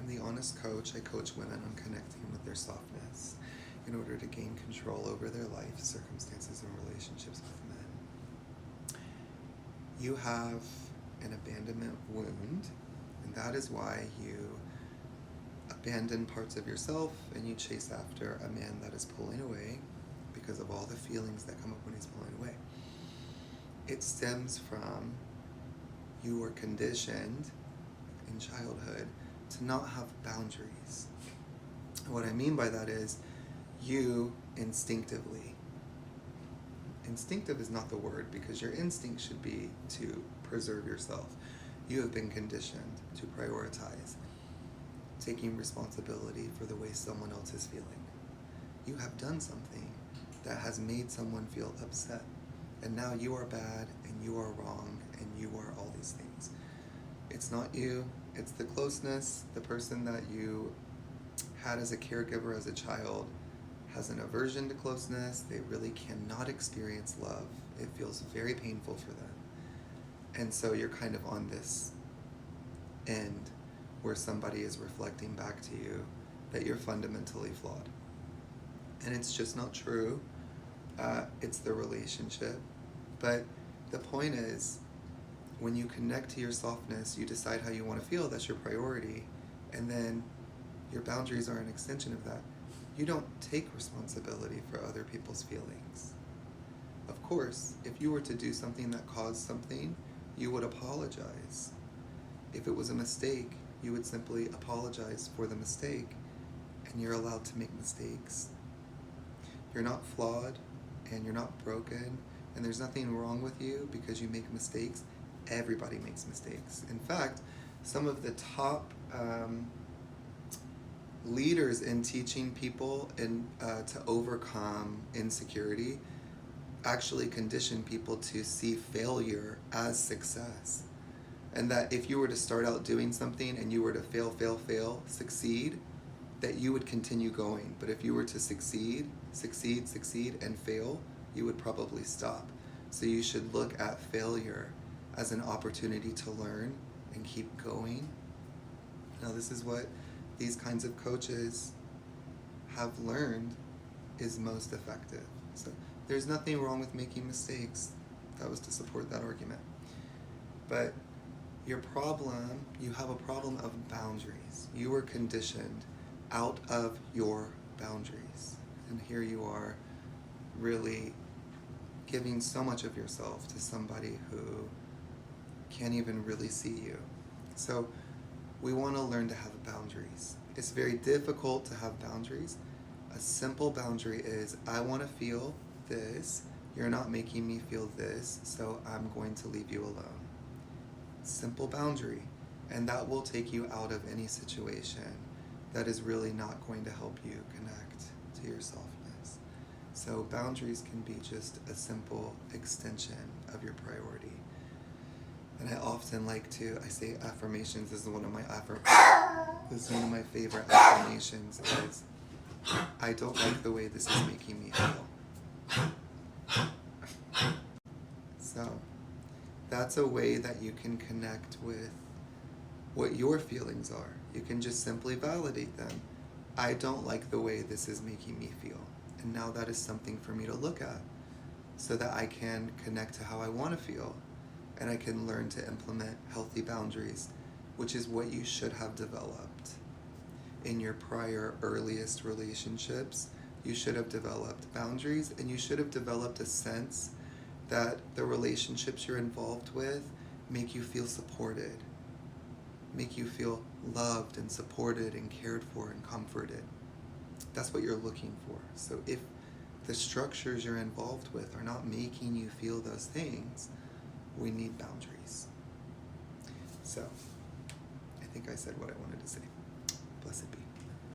I'm the Honest Coach. I coach women on connecting with their softness in order to gain control over their life, circumstances, and relationships with men. You have an abandonment wound, and that is why you abandon parts of yourself and you chase after a man that is pulling away because of all the feelings that come up when he's pulling away. It stems from you were conditioned in childhood to not have boundaries. What I mean by that is you instinctive is not the word, because your instinct should be to preserve yourself. You have been conditioned to prioritize taking responsibility for the way someone else is feeling. You have done something that has made someone feel upset, and now you are bad and you are wrong and you are all these things. It's not you, it's the closeness. The person that you had as a caregiver as a child has an aversion to closeness. They really cannot experience love. It feels very painful for them. And so you're kind of on this end where somebody is reflecting back to you that you're fundamentally flawed. And it's just not true. It's the relationship. But the point is, when you connect to your softness, you decide how you want to feel. That's your priority. And then your boundaries are an extension of that. You don't take responsibility for other people's feelings. Of course, if you were to do something that caused something, you would apologize. If it was a mistake, you would simply apologize for the mistake, and you're allowed to make mistakes. You're not flawed, and you're not broken, and there's nothing wrong with you because you make mistakes. Everybody makes mistakes. In fact, some of the top leaders in teaching people to overcome insecurity actually condition people to see failure as success. And that if you were to start out doing something and you were to fail, succeed, that you would continue going. But if you were to succeed, and fail, you would probably stop. So you should look at failure as an opportunity to learn and keep going. Now, this is what these kinds of coaches have learned is most effective. So there's nothing wrong with making mistakes. That was to support that argument. But you have a problem of boundaries. You were conditioned out of your boundaries. And here you are really giving so much of yourself to somebody who can't even really see you. So we want to learn to have boundaries. It's very difficult to have boundaries. A simple boundary is, I want to feel this, you're not making me feel this, so I'm going to leave you alone. Simple boundary. And that will take you out of any situation that is really not going to help you connect to your softness. So boundaries can be just a simple extension of your priority. And I often I say affirmations. This is one of my favorite affirmations is, I don't like the way this is making me feel. So that's a way that you can connect with what your feelings are. You can just simply validate them. I don't like the way this is making me feel. And now that is something for me to look at so that I can connect to how I want to feel. And I can learn to implement healthy boundaries, which is what you should have developed in your prior earliest relationships. You should have developed boundaries, and you should have developed a sense that the relationships you're involved with make you feel supported, make you feel loved and supported and cared for and comforted. That's what you're looking for. So if the structures you're involved with are not making you feel those things, we need boundaries. So I think I said what I wanted to say. Blessed be.